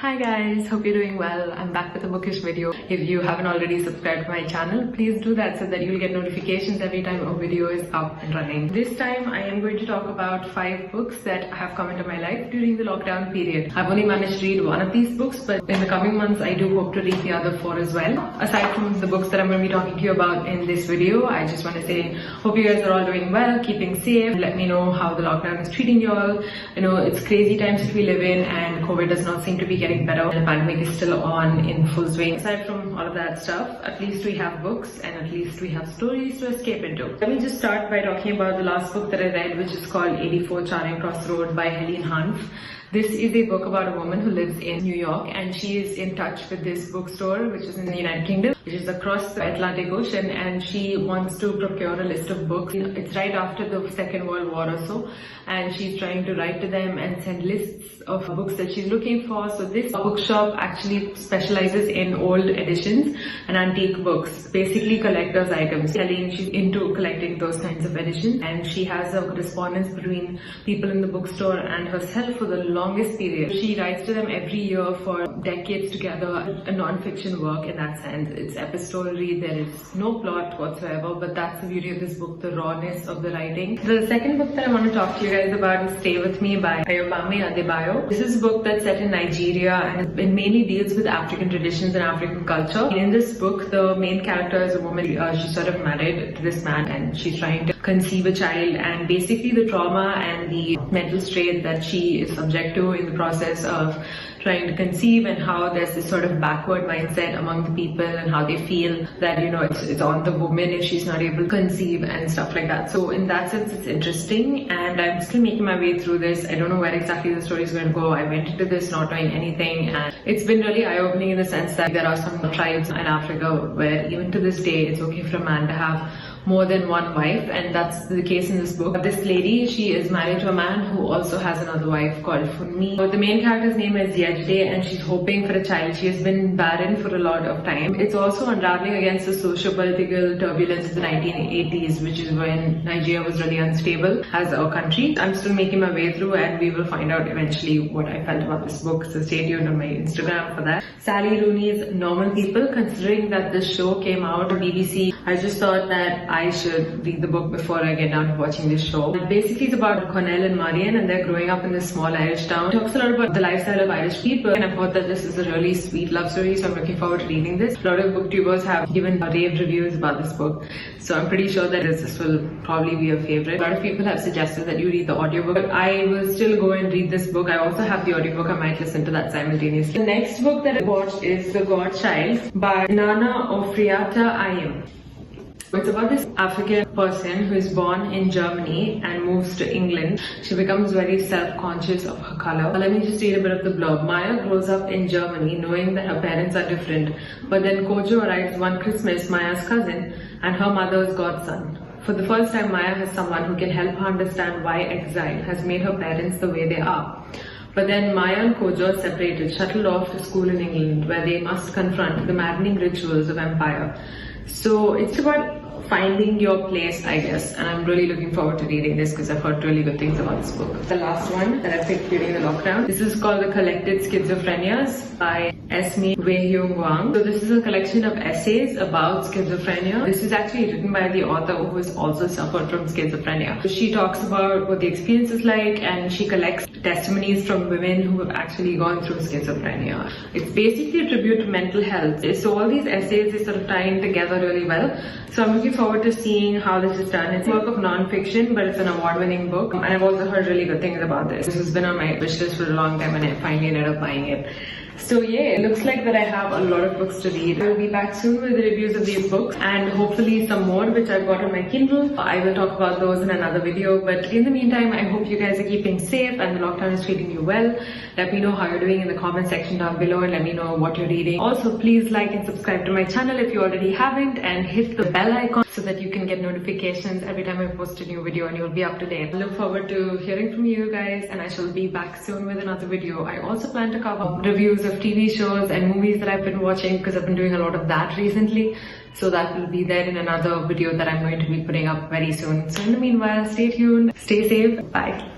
Hi guys, hope you're doing well. I'm back with a bookish video. If you haven't already subscribed to my channel, please do that so that you'll get notifications every time a video is up and running. This time I am going to talk about 5 books that have come into my life during the lockdown period. I've only managed to read one of these books, but in the coming months I do hope to read the other 4 as well. Aside from the books that I'm going to be talking to you about in this video, I just want to say hope you guys are all doing well, keeping safe. Let me know how the lockdown is treating you all. I know it's crazy times that we live in and COVID does not seem to be getting better. The pandemic is still on in full swing. Aside from all of that stuff, at least we have books and at least we have stories to escape into. Let me just start by talking about the last book that I read, which is called 84 Charing Crossroad by Helen Hunt. This is a book about a woman who lives in New York and she is in touch with this bookstore which is in the United Kingdom, which is across the Atlantic Ocean, and she wants to procure a list of books. It's right after the Second World War or so, and she's trying to write to them and send lists of books that she's looking for. So this bookshop actually specializes in old editions and antique books, basically collector's items. Helene, she's into collecting those kinds of editions, and she has a correspondence between people in the bookstore and herself for the longest period. She writes to them every year for decades together, a non-fiction work in that sense. It's epistolary, there is no plot whatsoever, but that's the beauty of this book, the rawness of the writing. The second book that I want to talk to you guys about is Stay With Me by Ayobami Adebayo. This is a book that's set in Nigeria and it mainly deals with African traditions and African culture. In this book, the main character is a woman. She's sort of married to this man and she's trying to conceive a child, and basically the trauma and the mental strain that she is subject to in the process of trying to conceive, and how there's this sort of backward mindset among the people and how they feel that, you know, it's on the woman if she's not able to conceive and stuff like that. So in that sense it's interesting, and I'm still making my way through this. I don't know where exactly the story is going to go. I went into this not knowing anything, and it's been really eye-opening in the sense that there are some tribes in Africa where even to this day it's okay for a man to have more than one wife, and that's the case in this book. This lady, she is married to a man who also has another wife called Rooney. The main character's name is Yesterday, and she's hoping for a child. She has been barren for a lot of time. It's also unraveling against the socio-political turbulence of the 1980s, which is when Nigeria was really unstable as a country. I'm still making my way through, and we will find out eventually what I felt about this book, so stay tuned on my Instagram for that. Sally Rooney's Normal People. Considering that this show came out on BBC, I just thought that I should read the book before I get down to watching this show. Basically, it's about Cornell and Marian, and they're growing up in this small Irish town. It talks a lot about the lifestyle of Irish people, and I've heard that this is a really sweet love story, so I'm looking forward to reading this. A lot of booktubers have given rave reviews about this book, so I'm pretty sure that this will probably be a favorite. A lot of people have suggested that you read the audiobook, but I will still go and read this book. I also have the audiobook. I might listen to that simultaneously. The next book that I watched is The Godchild by Oforiata Ayim. It's about this African person who is born in Germany and moves to England. She becomes very self-conscious of her color. Let me just read a bit of the blurb. Maya grows up in Germany knowing that her parents are different. But then Kojo arrives one Christmas, Maya's cousin, and her mother's godson. For the first time, Maya has someone who can help her understand why exile has made her parents the way they are. But then Maya and Kojo are separated, shuttled off to school in England, where they must confront the maddening rituals of empire. So it's about finding your place, I guess, and I'm really looking forward to reading this because I've heard really good things about this book. The last one that I picked during the lockdown, this is called The Collected Schizophrenias by Esme, Weijun, Wang. So this is a collection of essays about schizophrenia. This is actually written by the author who has also suffered from schizophrenia. So she talks about what the experience is like, and she collects testimonies from women who have actually gone through schizophrenia. It's basically a tribute to mental health. So all these essays is sort of tying together really well. So I'm looking forward to seeing how this is done. It's a work of non-fiction, but it's an award-winning book, and I've also heard really good things about this. This has been on my wish list for a long time and I finally ended up buying it. So yeah, it looks like that I have a lot of books to read. I will be back soon with the reviews of these books and hopefully some more which I've got on my Kindle. I will talk about those in another video, but in the meantime, I hope you guys are keeping safe and the lockdown is treating you well. Let me know how you're doing in the comment section down below and let me know what you're reading. Also, please like and subscribe to my channel if you already haven't, and hit the bell icon so that you can get notifications every time I post a new video and you'll be up to date. I look forward to hearing from you guys, and I shall be back soon with another video. I also plan to cover reviews of TV shows and movies that I've been watching because I've been doing a lot of that recently. So that will be there in another video that I'm going to be putting up very soon. So in the meanwhile, stay tuned, stay safe, bye.